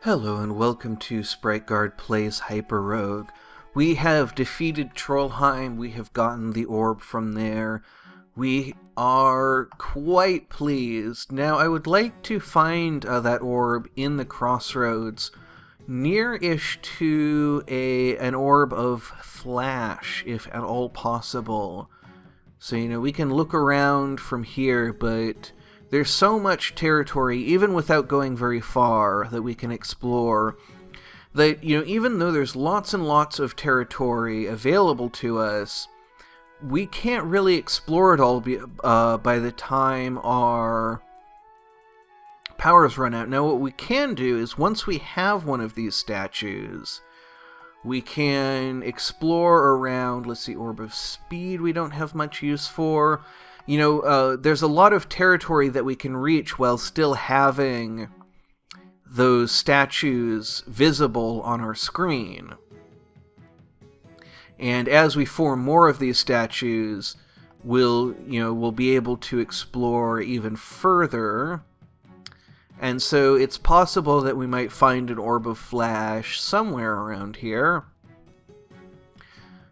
Hello and welcome to Sprite Guard Plays HyperRogue. We have defeated Trollheim, we have gotten the orb from there. We are quite pleased. Now I would like to find that orb in the crossroads, near-ish to an orb of flash, if at all possible. So, we can look around from here, but there's so much territory, even without going very far, that we can explore, that, even though there's lots and lots of territory available to us, we can't really explore it all by the time our powers run out. Now, what we can do is, once we have one of these statues, we can explore around, let's see, Orb of Speed we don't have much use for. There's a lot of territory that we can reach while still having those statues visible on our screen. And as we form more of these statues, we'll be able to explore even further. And so it's possible that we might find an Orb of Flash somewhere around here.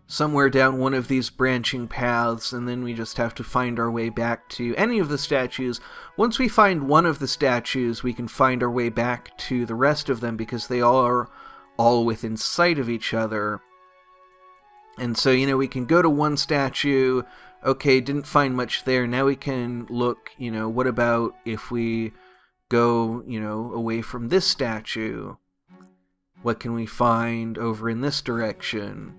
Somewhere down one of these branching paths, and then we just have to find our way back to any of the statues. Once we find one of the statues, we can find our way back to the rest of them, because they are all within sight of each other. And so, we can go to one statue, okay, didn't find much there, now we can look, what about if we go, away from this statue? What can we find over in this direction?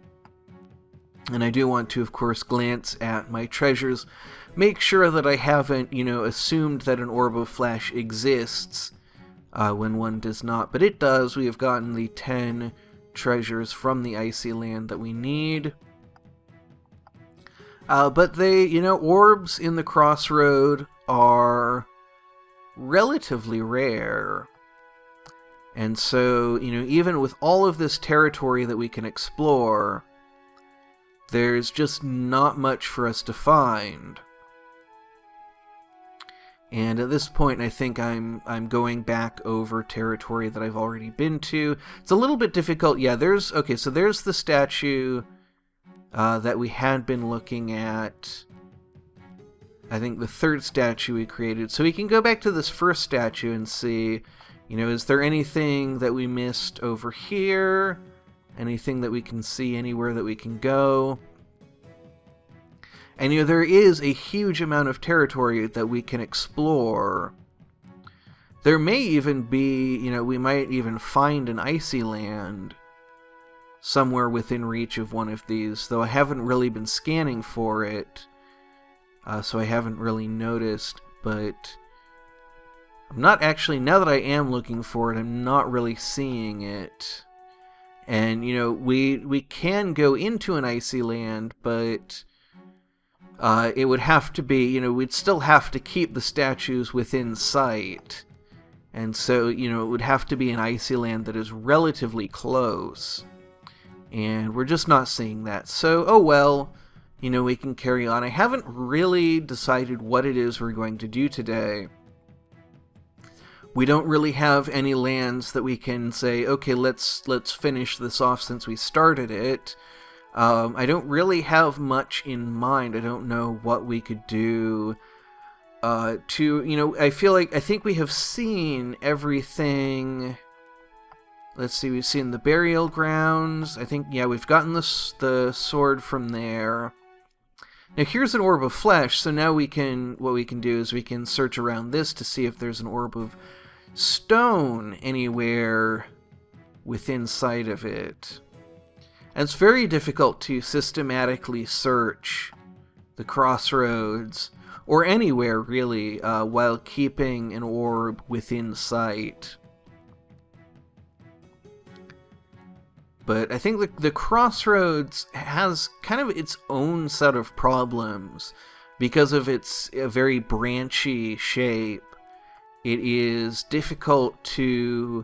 And I do want to, of course, glance at my treasures, make sure that I haven't, assumed that an Orb of Flash exists when one does not. But it does. We have gotten the 10 treasures from the Icy Land that we need. But they, orbs in the Crossroad are relatively rare. And so, even with all of this territory that we can explore, there's just not much for us to find. And at this point, I think I'm going back over territory that I've already been to. It's a little bit difficult. Yeah, there's the statue that we had been looking at. I think the third statue we created. So we can go back to this first statue and see, is there anything that we missed over here? Anything that we can see, anywhere that we can go. And, there is a huge amount of territory that we can explore. There may even be, we might even find an Icy Land somewhere within reach of one of these, though I haven't really been scanning for it, so I haven't really noticed, but I'm not actually, now that I am looking for it, I'm not really seeing it. And, we can go into an Icy Land, but it would have to be, we'd still have to keep the statues within sight. And so, it would have to be an Icy Land that is relatively close. And we're just not seeing that. So, oh well, we can carry on. I haven't really decided what it is we're going to do today. We don't really have any lands that we can say, okay, let's finish this off since we started it. I don't really have much in mind. I don't know what we could do I think we have seen everything. Let's see, we've seen the burial grounds. I think, yeah, we've gotten the sword from there. Now here's an Orb of Flesh, so now what we can do is we can search around this to see if there's an Orb of Stone anywhere within sight of it. And it's very difficult to systematically search the Crossroads, or anywhere really, while keeping an orb within sight. But I think the Crossroads has kind of its own set of problems because of its very branchy shape. It is difficult to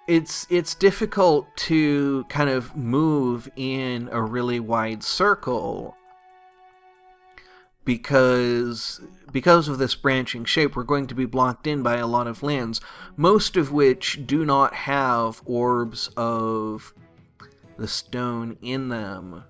it's difficult to kind of move in a really wide circle. because of this branching shape, we're going to be blocked in by a lot of lands, most of which do not have orbs of the stone in them.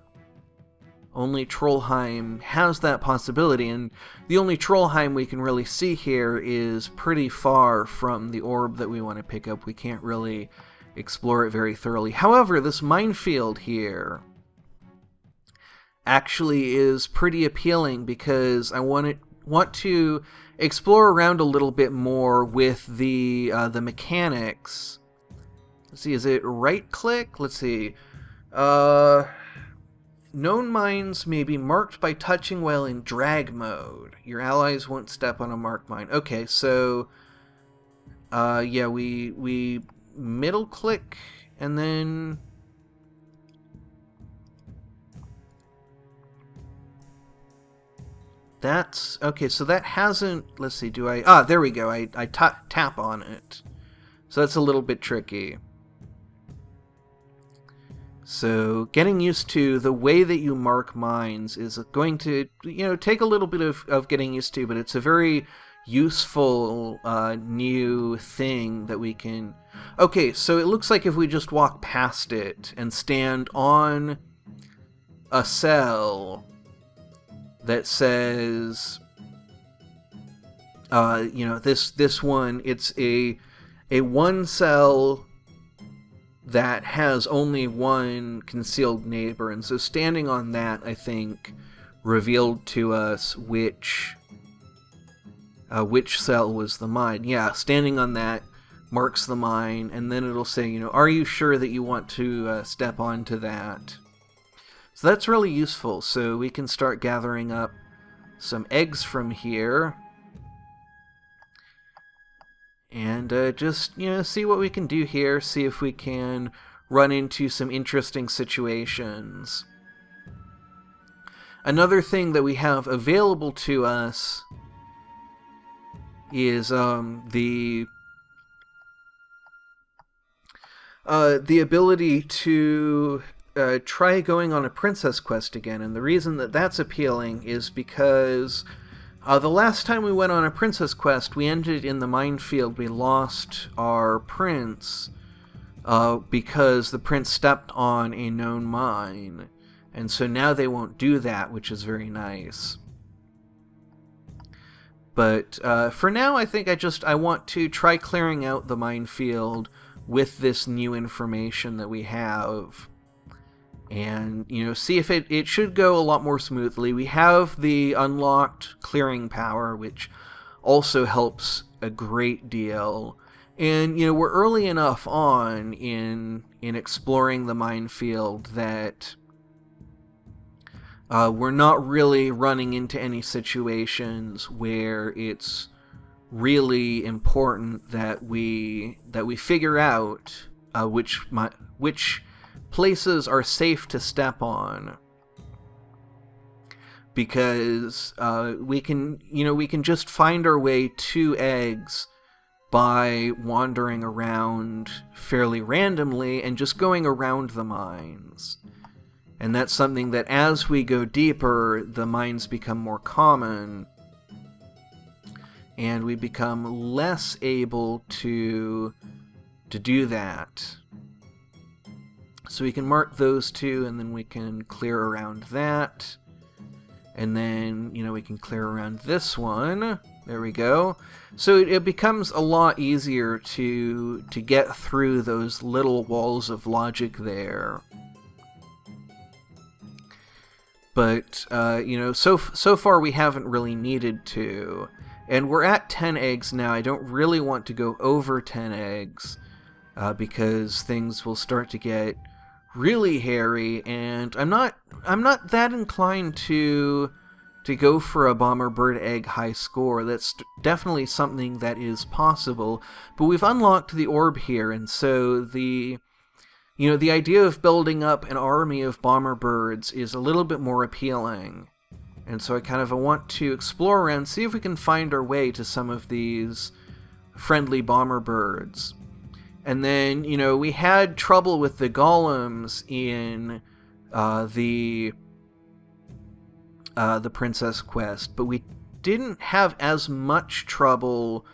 Only Trollheim has that possibility, and the only Trollheim we can really see here is pretty far from the orb that we want to pick up. We can't really explore it very thoroughly. However, this Minefield here actually is pretty appealing because I want to explore around a little bit more with the mechanics. Let's see, is it right click? Let's see. Known mines may be marked by touching while in drag mode. Your allies won't step on a marked mine. Okay, so yeah, we middle click and then that's okay. So that hasn't. Let's see. Do I? Ah, there we go. I tap on it. So that's a little bit tricky. So getting used to the way that you mark mines is going to, take a little bit of getting used to, but it's a very useful new thing that we can... Okay, so it looks like if we just walk past it and stand on a cell that says, this one, it's a one cell that has only one concealed neighbor, and so standing on that, I think, revealed to us which cell was the mine. Yeah, standing on that marks the mine, and then it'll say, are you sure that you want to step onto that? So that's really useful, so we can start gathering up some eggs from here. And just, see what we can do here, see if we can run into some interesting situations. Another thing that we have available to us is the ability to try going on a princess quest again. And the reason that that's appealing is because... the last time we went on a princess quest, we ended in the Minefield. We lost our prince because the prince stepped on a known mine. And so now they won't do that, which is very nice. But for now, I think I want to try clearing out the Minefield with this new information that we have. And, see if it should go a lot more smoothly. We have the unlocked clearing power, which also helps a great deal. And, we're early enough on in exploring the Minefield that we're not really running into any situations where it's really important that we figure out which places are safe to step on, because we can just find our way to eggs by wandering around fairly randomly and just going around the mines. And that's something that as we go deeper, the mines become more common and we become less able to do that. So we can mark those two, and then we can clear around that. And then, we can clear around this one. There we go. So it becomes a lot easier to get through those little walls of logic there. But, so far we haven't really needed to. And we're at 10 eggs now. I don't really want to go over 10 eggs, because things will start to get really hairy, and I'm not that inclined to go for a bomber bird egg high score. That's definitely something that is possible, but we've unlocked the orb here, and so the idea of building up an army of bomber birds is a little bit more appealing. And so I want to explore around, see if we can find our way to some of these friendly bomber birds. And then, we had trouble with the golems in the the Princess Quest, but we didn't have as much trouble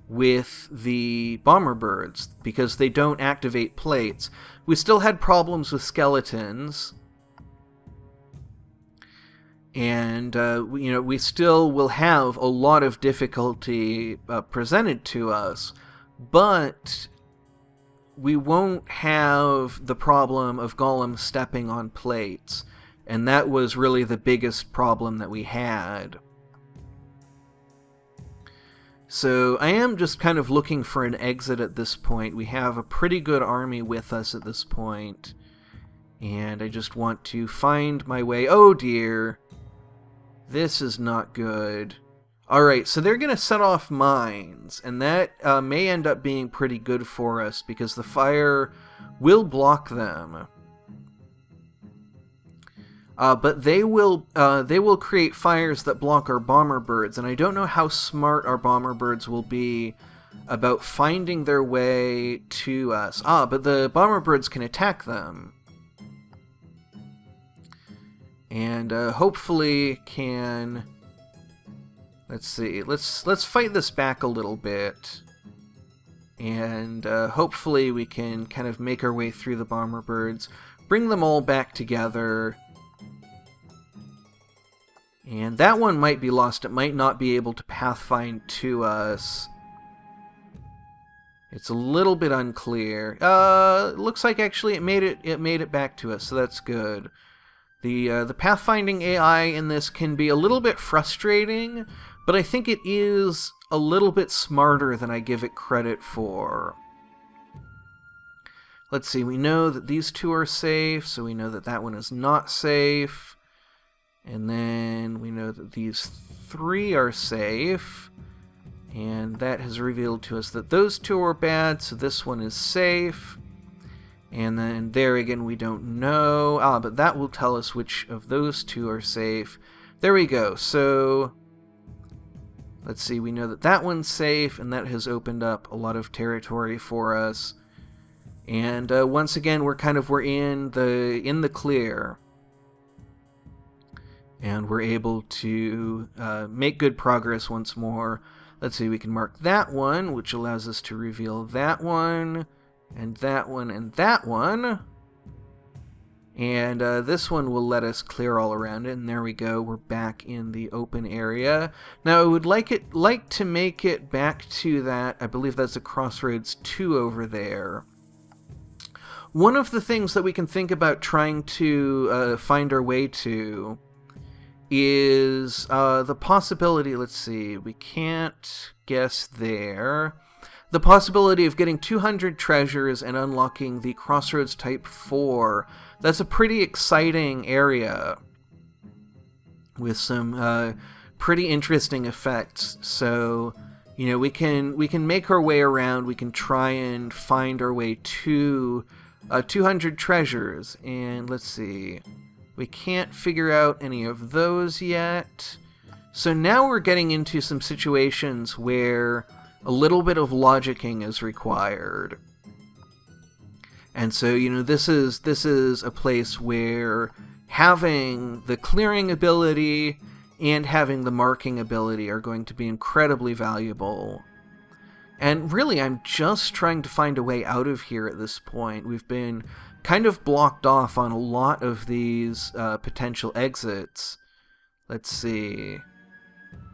with the bomber birds because they don't activate plates. We still had problems with skeletons, and we still will have a lot of difficulty presented to us, but we won't have the problem of golems stepping on plates, and that was really the biggest problem that we had. So I am just kind of looking for an exit at this point. We have a pretty good army with us at this point, and I just want to find my way. Oh dear, this is not good. Alright, so they're going to set off mines, and that may end up being pretty good for us because the fire will block them. But they will create fires that block our bomber birds, and I don't know how smart our bomber birds will be about finding their way to us. But the bomber birds can attack them, and hopefully can. Let's see. Let's fight this back a little bit, and hopefully we can kind of make our way through the bomber birds, bring them all back together. And that one might be lost. It might not be able to pathfind to us. It's a little bit unclear. Looks like actually it made it back to us, so that's good. The pathfinding AI in this can be a little bit frustrating, but I think it is a little bit smarter than I give it credit for. Let's see, we know that these two are safe, so we know that that one is not safe. And then we know that these three are safe, and that has revealed to us that those two are bad, so this one is safe. And then there again we don't know, but that will tell us which of those two are safe. There we go. So let's see, we know that that one's safe, and that has opened up a lot of territory for us. And once again we're in the clear. And we're able to make good progress once more. Let's see, we can mark that one, which allows us to reveal that one, and that one, and that one. And this one will let us clear all around it, and there we go, we're back in the open area. Now I would like to make it back to that, I believe that's a Crossroads 2 over there. One of the things that we can think about trying to find our way to is the possibility, let's see, we can't guess there, the possibility of getting 200 treasures and unlocking the Crossroads Type 4. That's a pretty exciting area with some pretty interesting effects. So, we can make our way around, we can try and find our way to 200 treasures, and let's see, we can't figure out any of those yet. So now we're getting into some situations where a little bit of logicking is required. And so, this is a place where having the clearing ability and having the marking ability are going to be incredibly valuable. And really, I'm just trying to find a way out of here at this point. We've been kind of blocked off on a lot of these potential exits. Let's see.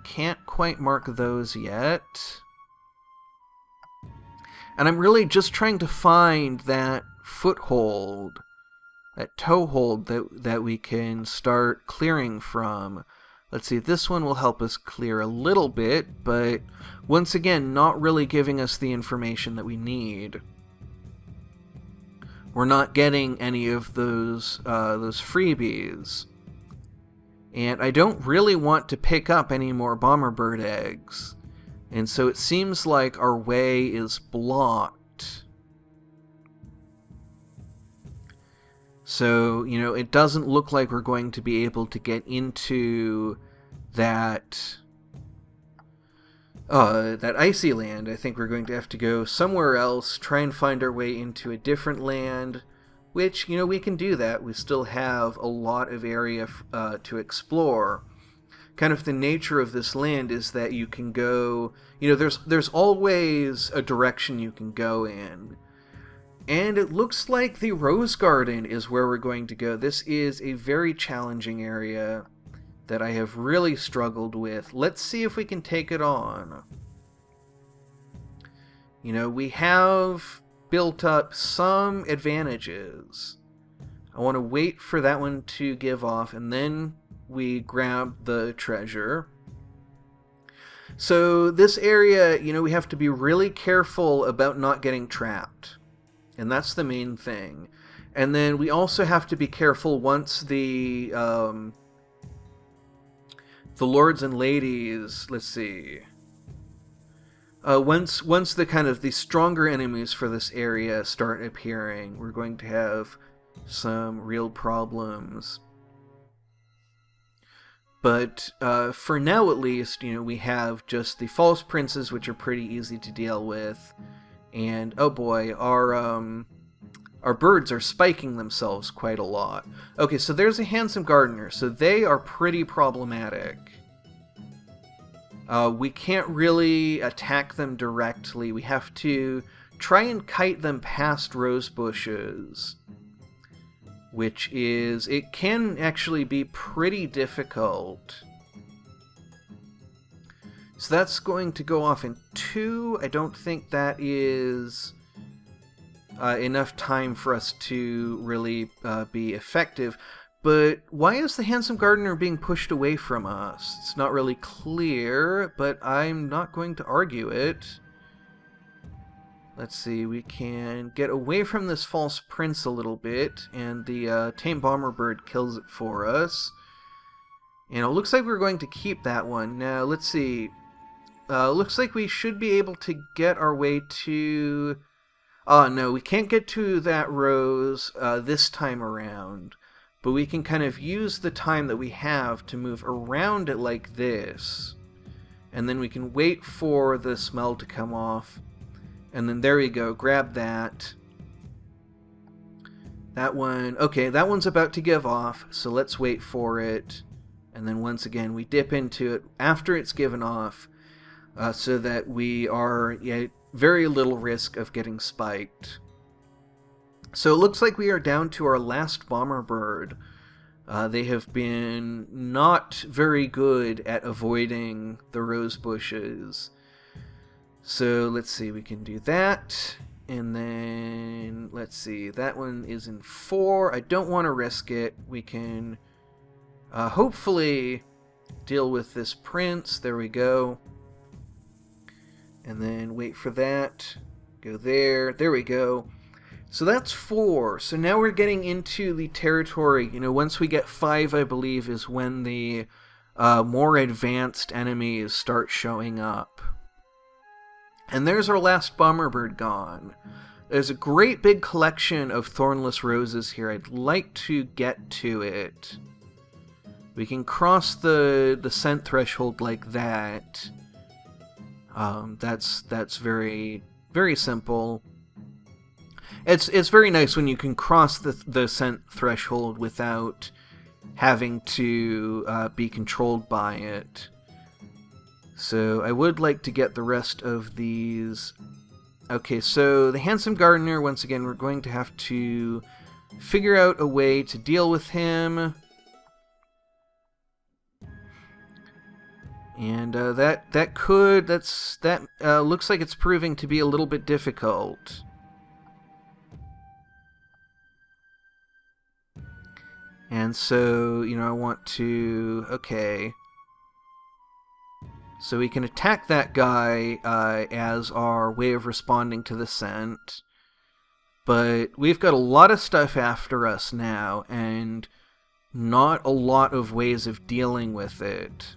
Can't quite mark those yet. And I'm really just trying to find that foothold, that toehold that we can start clearing from. Let's see, this one will help us clear a little bit, but once again, not really giving us the information that we need. We're not getting any of those freebies. And I don't really want to pick up any more bomber bird eggs. And so it seems like our way is blocked. So, it doesn't look like we're going to be able to get into that icy land. I think we're going to have to go somewhere else, try and find our way into a different land, which, we can do that. We still have a lot of area to explore. kind of the nature of this land is that you can go, there's always a direction you can go in. And it looks like the Rose Garden is where we're going to go. This is a very challenging area that I have really struggled with. Let's see if we can take it on. We have built up some advantages. I want to wait for that one to give off, and then we grab the treasure. So this area, we have to be really careful about not getting trapped. And that's the main thing. And then we also have to be careful once the lords and ladies, let's see. Once the kind of the stronger enemies for this area start appearing, we're going to have some real problems. But for now, at least, we have just the false princes, which are pretty easy to deal with. And oh boy, our birds are spiking themselves quite a lot. Okay, so there's a handsome gardener, so they are pretty problematic. We can't really attack them directly. We have to try and kite them past rose bushes, which it can actually be pretty difficult. So that's going to go off in 2. I don't think that is enough time for us to really be effective. But why is the handsome gardener being pushed away from us? It's not really clear, but I'm not going to argue it. Let's see, we can get away from this false prince a little bit, and the tame bomber bird kills it for us. And it looks like we're going to keep that one. Now, let's see. Looks like we should be able to get our way to... no, we can't get to that rose this time around. But we can kind of use the time that we have to move around it like this. And then we can wait for the smell to come off. And then there we go, grab that. That one, okay, that one's about to give off, so let's wait for it. And then once again, we dip into it after it's given off, so that we are at very little risk of getting spiked. So it looks like we are down to our last bomber bird. They have been not very good at avoiding the rose bushes. So let's see, we can do that. And then, let's see, that one is in 4. I don't want to risk it. We can hopefully deal with this prince. There we go. And then wait for that. Go there. There we go. So that's 4. So now we're getting into the territory. Once we get 5, I believe, is when the more advanced enemies start showing up. And there's our last bomber bird gone. There's a great big collection of thornless roses here. I'd like to get to it. We can cross the scent threshold like that. That's very, very simple. It's very nice when you can cross the scent threshold without having to be controlled by it. So I would like to get the rest of these. Okay, so the handsome gardener, once again, we're going to have to figure out a way to deal with him. And that looks like it's proving to be a little bit difficult. And so, I want to... Okay. So we can attack that guy as our way of responding to the scent. But we've got a lot of stuff after us now, and not a lot of ways of dealing with it.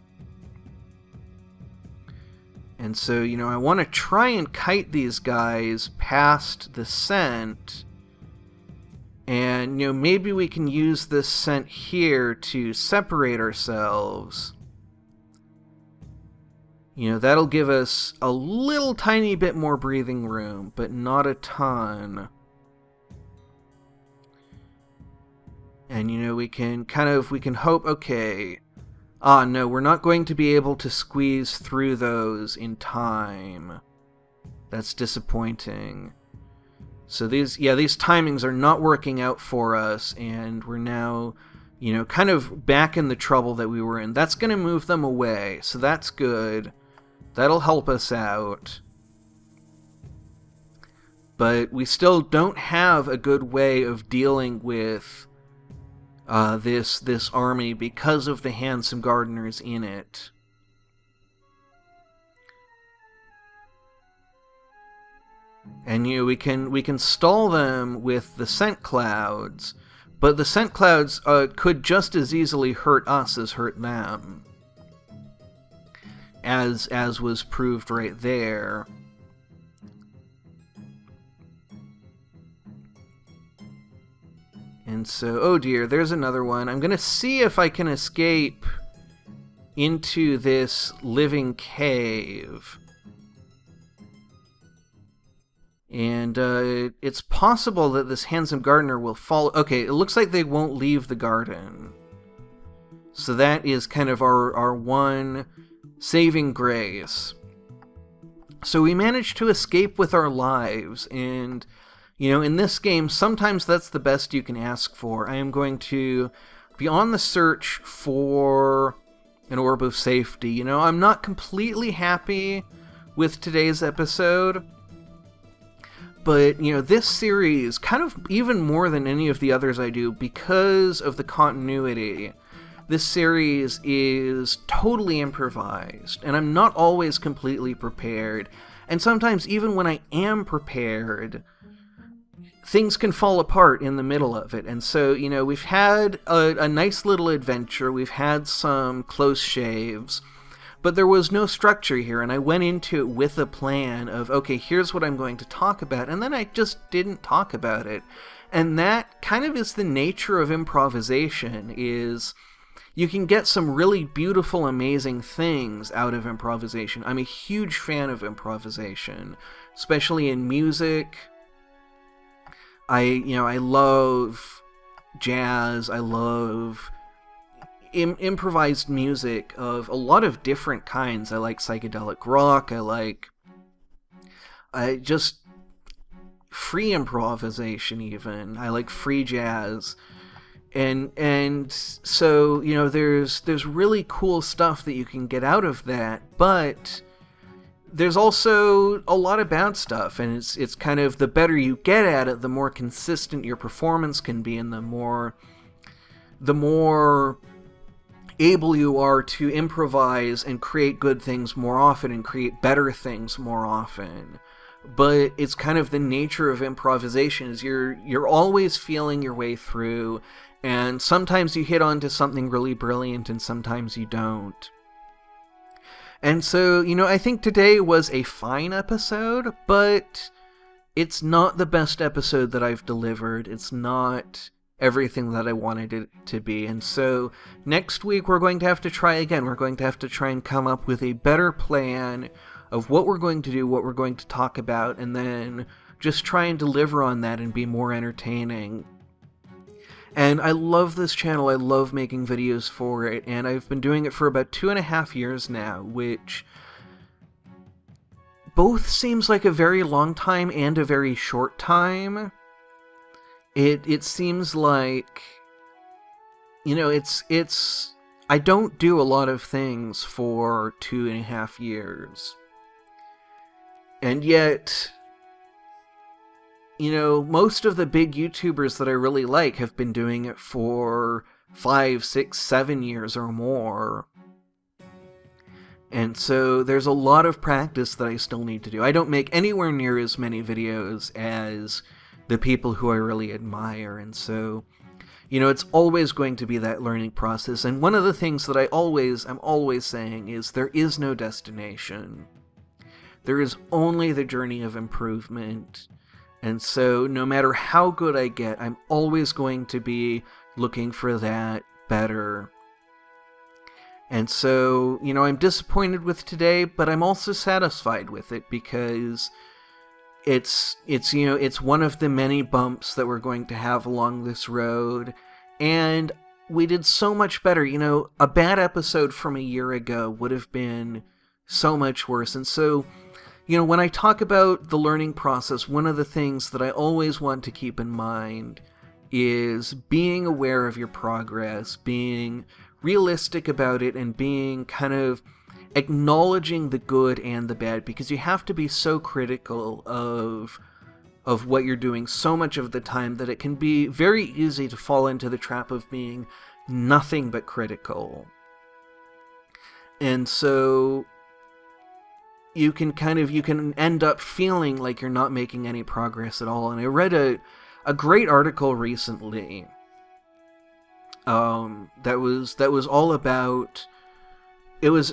And so, I want to try and kite these guys past the scent. And, maybe we can use this scent here to separate ourselves. That'll give us a little tiny bit more breathing room, but not a ton. And, we can hope, okay, Ah, no, we're not going to be able to squeeze through those in time. That's disappointing. So these timings are not working out for us, and we're now, kind of back in the trouble that we were in. That's going to move them away, so that's good. That'll help us out. But we still don't have a good way of dealing with this army because of the handsome gardeners in it. And we can stall them with the scent clouds, but the scent clouds could just as easily hurt us as hurt them, as was proved right there. And so, oh dear, there's another one. I'm going to see if I can escape into this living cave. And it's possible that this handsome gardener will follow. Okay, it looks like they won't leave the garden. So that is kind of our one saving grace. So we managed to escape with our lives, and in this game, sometimes that's the best you can ask for. I am going to be on the search for an orb of safety. I'm not completely happy with today's episode, but, this series, kind of even more than any of the others I do, because of the continuity, this series is totally improvised, and I'm not always completely prepared. And sometimes, even when I am prepared, things can fall apart in the middle of it. And so, we've had a nice little adventure. We've had some close shaves. But there was no structure here, and I went into it with a plan of, okay, here's what I'm going to talk about, and then I just didn't talk about it. And that kind of is the nature of improvisation, is you can get some really beautiful, amazing things out of improvisation. I'm a huge fan of improvisation, especially in music. I love jazz. I love improvised music of a lot of different kinds. I like psychedelic rock. I like just free improvisation even. I like free jazz. And so, there's really cool stuff that you can get out of that, but there's also a lot of bad stuff, and it's kind of, the better you get at it, the more consistent your performance can be, and the more able you are to improvise and create good things more often and create better things more often. But it's kind of the nature of improvisation, is you're always feeling your way through, and sometimes you hit onto something really brilliant and sometimes you don't. And so, I think today was a fine episode, but it's not the best episode that I've delivered. It's not everything that I wanted it to be. And so next week we're going to have to try again. We're going to have to try and come up with a better plan of what we're going to do, what we're going to talk about, and then just try and deliver on that and be more entertaining. And I love this channel. I love making videos for it, and I've been doing it for about 2.5 years now, which both seems like a very long time and a very short time. It seems like, it's I don't do a lot of things for 2.5 years. And yet, most of the big YouTubers that I really like have been doing it for 5, 6, 7 years or more. And so there's a lot of practice that I still need to do. I don't make anywhere near as many videos as the people who I really admire, and so, it's always going to be that learning process. And one of the things that I'm always saying is there is no destination. There is only the journey of improvement. And so no matter how good I get, I'm always going to be looking for that better. And so, I'm disappointed with today, but I'm also satisfied with it, because it's one of the many bumps that we're going to have along this road, and we did so much better. You know, a bad episode from a year ago would have been so much worse. And so, you know, when I talk about the learning process, one of the things that I always want to keep in mind is being aware of your progress, being realistic about it, and being kind of acknowledging the good and the bad, because you have to be so critical of what you're doing so much of the time that it can be very easy to fall into the trap of being nothing but critical. And so you can end up feeling like you're not making any progress at all. And I read a great article recently that was all about, it was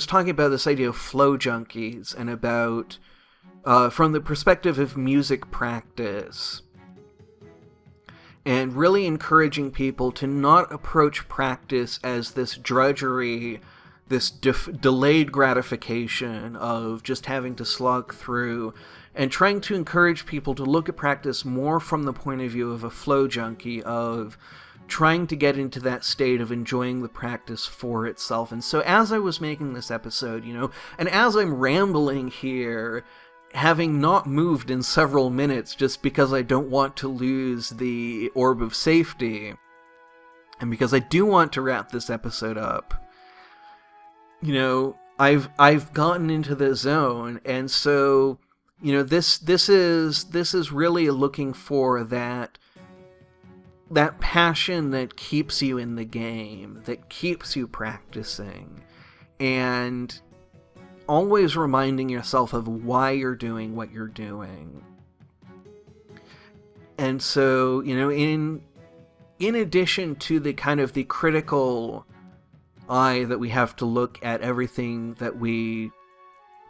talking about this idea of flow junkies, and about from the perspective of music practice, and really encouraging people to not approach practice as this drudgery, this delayed gratification of just having to slog through, and trying to encourage people to look at practice more from the point of view of a flow junkie, of trying to get into that state of enjoying the practice for itself. And so as I was making this episode, you know, and as I'm rambling here, having not moved in several minutes just because I don't want to lose the orb of safety, and because I do want to wrap this episode up, you know, I've gotten into the zone. And so, you know, this is really looking for that passion that keeps you in the game, that keeps you practicing, and always reminding yourself of why you're doing what you're doing. And so, you know, in addition to the kind of the critical eye that we have to look at everything that we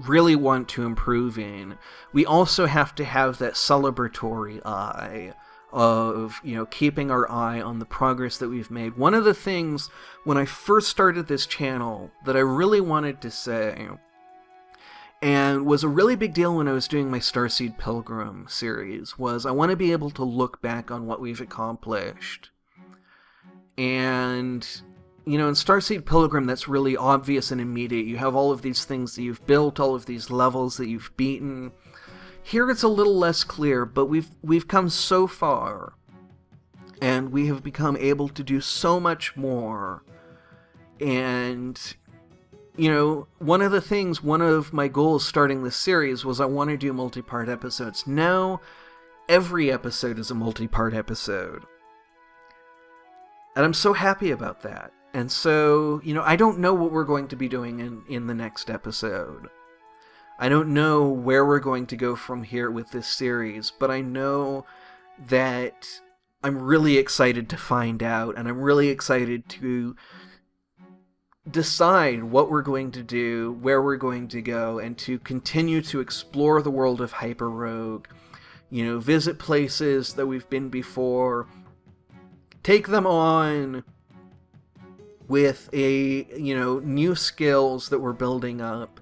really want to improve in, we also have to have that celebratory eye of, you know, keeping our eye on the progress that we've made. One of the things when I first started this channel that I really wanted to say, and was a really big deal when I was doing my Starseed Pilgrim series, was I want to be able to look back on what we've accomplished. And, you know, in Starseed Pilgrim, that's really obvious and immediate. You have all of these things that you've built, all of these levels that you've beaten. Here it's a little less clear, but we've come so far, and we have become able to do so much more. And, you know, one of my goals starting this series was I want to do multi-part episodes. Now, every episode is a multi-part episode. And I'm so happy about that. And so, you know, I don't know what we're going to be doing in the next episode. I don't know where we're going to go from here with this series, but I know that I'm really excited to find out, and I'm really excited to decide what we're going to do, where we're going to go, and to continue to explore the world of HyperRogue, you know, visit places that we've been before, take them on with new skills that we're building up,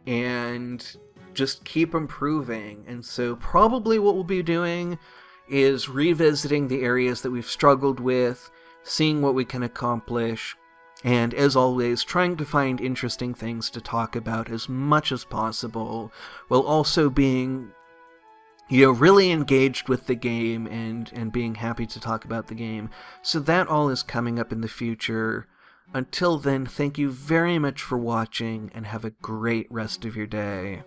and just keep improving. And so probably what we'll be doing is revisiting the areas that we've struggled with, seeing what we can accomplish, and as always, trying to find interesting things to talk about as much as possible, while also being, you know, really engaged with the game and being happy to talk about the game. So that all is coming up in the future. Until then, thank you very much for watching, and have a great rest of your day.